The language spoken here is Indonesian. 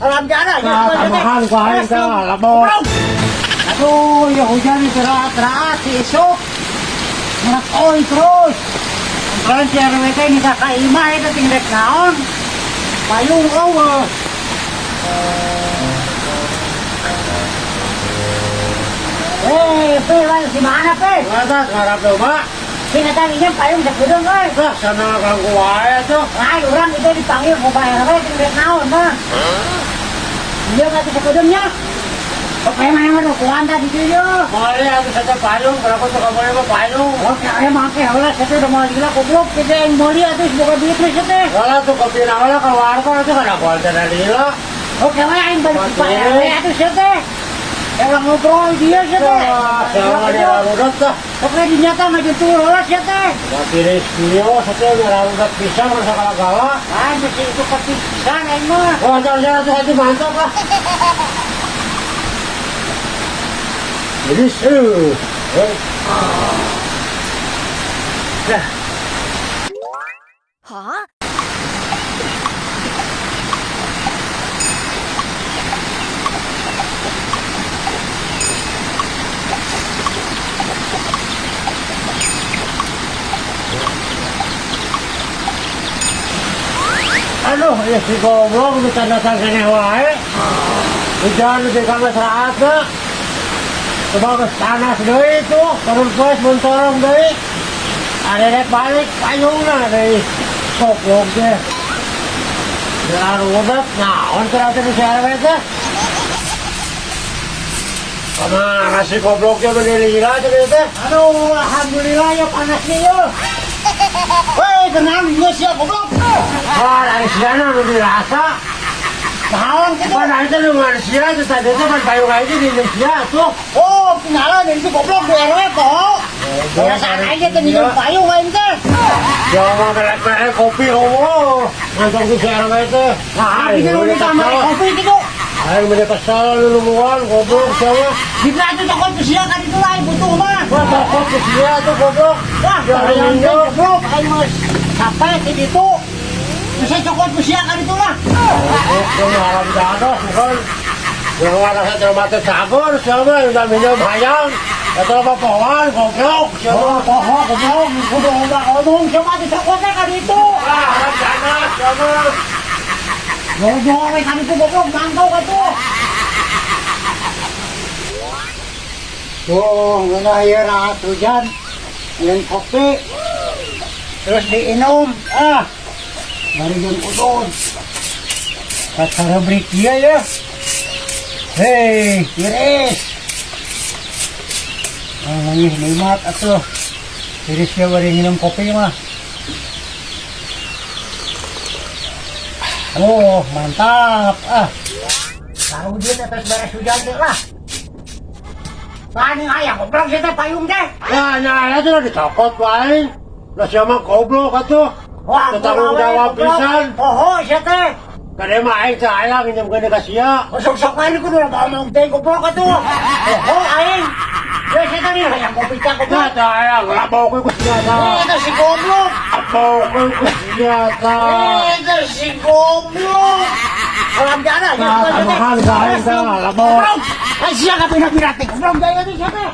Alam jana, Tamahan ko ayun ka, labot. Aduh, ya hujan terat-terat si esok. Manak oi terus. Kan si RWT ini kakak imah itu tinggal naon. Payung eueuh. Pe, si mana pe? Masa ngarap coba? Sing tadinya payung sakedeung euy. Dah sana ganggu wae tuh. Ai urang itu dipanggil ku bayar we tinggal naon mah. Dia kata sakedeungnya. Oke, mana kuan tadi dia. Mari aku saja payung, kalau aku suka boleh mah payung. Oke, ayo make heula saya udah mau gila goblok kita yang mulia tuh boga duit we teh. Kalau tuh kopi nawala keluar kok itu kan aku ada lila. Oke, we aing balik ke RW atuh sia teh. Orang ngobrol dia sia teh. Sama dia udah dah. Oke, dinyata mah jeung heula sia teh. Tapi resmio satu udah pisang rasa kala-kala. Ah, mesti itu kopi pisan aing mah. Wah, jangan hati mantap lah. Jadi seru. Dah. Hah? Aduh, ya si goblok bisa datang ke wae. Hujan di kamar serata. Coba ke panas deui itu, turun kelas mentorong deui. Ada dek balik payungna deui. Goblok ge. Jalan udah, naon ternyata di RW teh. Karena nasi gobloknya berdiri gila tadi teh. Aduh, alhamdulillah ya panasnya ya. Woi, kenal juga siap goblok. Wah, dari sana udah dirasa. Naon gitu. Pan itu di manusia itu tadi itu kan payung aja di Indonesia tuh. Oh, kenalan itu goblok di RW kok. Biasa aja tuh minum payung aing teh. Jangan melek-melek kopi oh. Nonton di RW itu. Nah, bikin udah tambah kopi gitu. Ayo mereka kesal luluan goblok sama. Kita itu toko pesiar kan itu lah butuh mah. Wah, takut kesia tuh goblok. Wah, yang goblok aing mah sampai ke ditu. Bisa cokot pesiar kan itu lah. Goblok haram dados bukan. Yang ada saya mata cabur sama udah minum hayang. Atau apa pohon goblok. Oh, poho goblok, kudu ngomong coba dicokotnya kan itu. Ah, haram dados sama. Goblok kan itu goblok mantau kan tuh. Tuh, ngena ya rahat hujan. Minum kopi. Terus diinum. Dari yang udon. Cara break dia ya. Hei, tiris. Nangis nikmat atuh. Tiris dia bari minum kopi mah. Oh, mantap. Taruh dia atas beres hujan deh lah. Tani ayah goblok kita payung deh. Ya, nyala tuh dicopot wae. Lah siapa goblok atuh. Wah, Tanggung jawab pisan. Oh, siya teh. Kade mah aing sayang nginjem gede ka sia. Sok-sok aja kudu ngomong teh goblok atuh. Oh, aing. Ya siya teh hayang kopi cak Ya goblok. sayang, lapau ku sia ta. Itu si goblok. Lapau ku sia ta. Itu si goblok. Alam jana ya. Tamahan ka aing ka, lapau. Ay siya ka pinapirate. Goblok gaya ni siya teh.